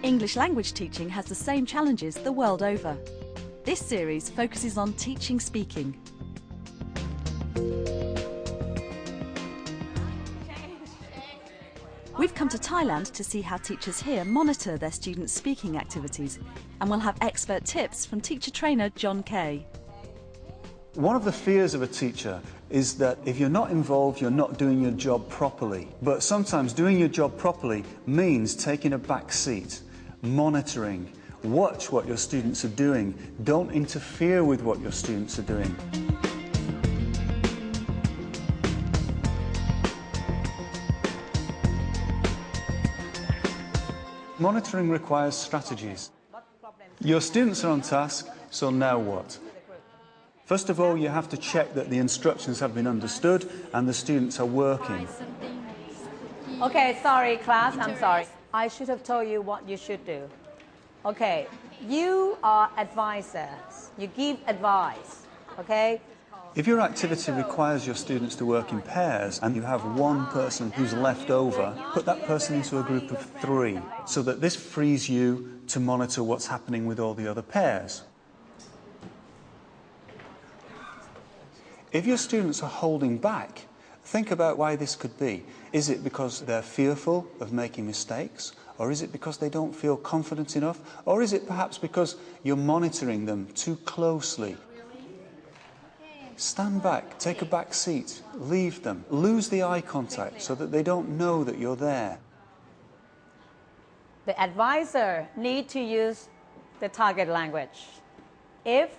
English language teaching has the same challenges the world over. This series focuses on teaching speaking. We've come to Thailand to see how teachers here monitor their students' speaking activities, and we'll have expert tips from teacher trainer John Kay. One of the fears of a teacher is that if you're not involved, you're not doing your job properly. But sometimes doing your job properly means taking a back seat, monitoring, watch what your students are doing, don't interfere with what your students are doing. Monitoring requires strategies. Your students are on task, so now what? First of all, you have to check that the instructions have been understood and the students are working. Okay, sorry class, I'm sorry. I should have told you what you should do. Okay, you are advisors. You give advice, okay? If your activity requires your students to work in pairs and you have one person who's left over, put that person into a group of 3 so that this frees you to monitor what's happening with all the other pairs. If your students are holding back, think about why this could be. Is it because they're fearful of making mistakes? Or is it because they don't feel confident enough? Or is it perhaps because you're monitoring them too closely? Stand back, take a back seat, leave them, lose the eye contact so that they don't know that you're there. The advisor needs to use the target language. If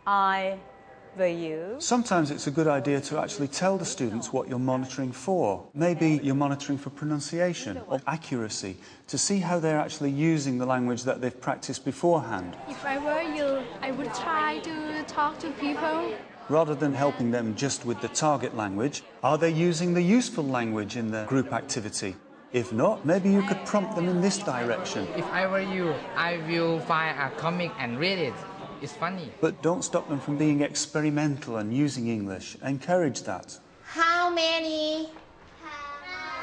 I were you. Sometimes it's a good idea to actually tell the students what you're monitoring for. Maybe you're monitoring for pronunciation or accuracy, to see how they're actually using the language that they've practiced beforehand. If I were you, I would try to talk to people. Rather than helping them just with the target language, are they using the useful language in the group activity? If not, maybe you could prompt them in this direction. If I were you, I will find a comic and read it. It's funny. But don't stop them from being experimental and using English. Encourage that. How many?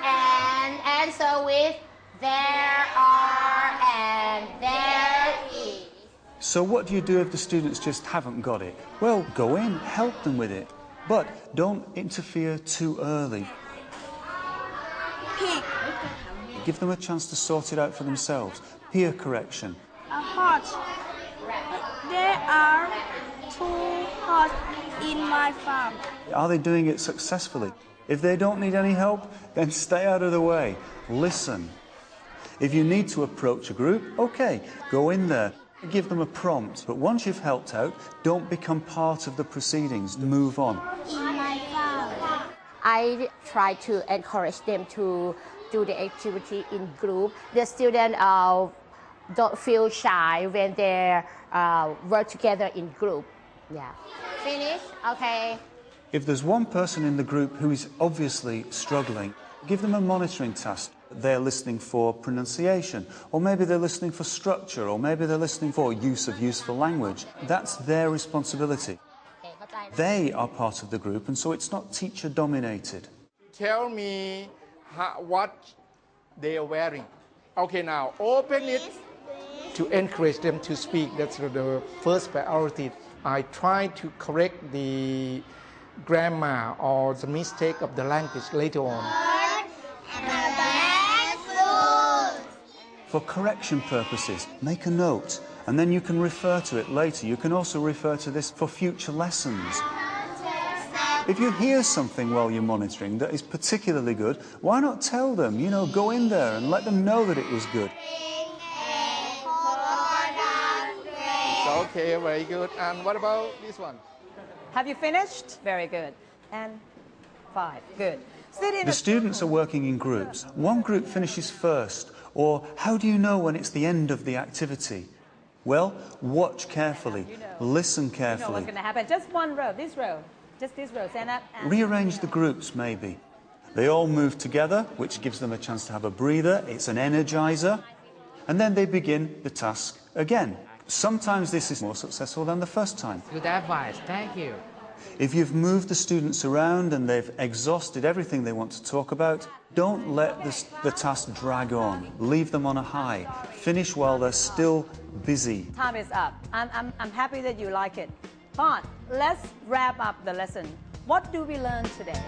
And answer with there are and there is. So what do you do if the students just haven't got it? Well, go in, help them with it. But don't interfere too early. Pig. Give them a chance to sort it out for themselves. Peer correction. A horse. There are 2 horses in my farm. Are they doing it successfully? If they don't need any help, then stay out of the way. Listen. If you need to approach a group, okay, go in there. Give them a prompt. But once you've helped out, don't become part of the proceedings. Move on. In my farm. I try to encourage them to do the activity in group. The students don't feel shy when they work together in group. Yeah. Finish? Okay. If there's one person in the group who is obviously struggling, give them a monitoring task. They're listening for pronunciation, or maybe they're listening for structure, or maybe they're listening for use of useful language. That's their responsibility. They are part of the group, and so it's not teacher-dominated. Tell me what they are wearing. Okay, now open it. To encourage them to speak, that's the first priority. I try to correct the grammar or the mistake of the language later on. For correction purposes, make a note, and then you can refer to it later. You can also refer to this for future lessons. If you hear something while you're monitoring that is particularly good, why not tell them? You know, go in there and let them know that it was good. Okay, very good. And what about this one? Have you finished? Very good. And 5, good. The students are working in groups. One group finishes first. Or how do you know when it's the end of the activity? Well, watch carefully, listen carefully. You know what's going to happen. Just one row, this row. Just this row, stand up. And rearrange the groups, maybe. They all move together, which gives them a chance to have a breather. It's an energizer. And then they begin the task again. Sometimes this is more successful than the first time. Good advice, thank you. If you've moved the students around and they've exhausted everything they want to talk about, don't let the task drag on. Leave them on a high. Finish while they're still busy. Time is up. I'm happy that you like it. But let's wrap up the lesson. What do we learn today?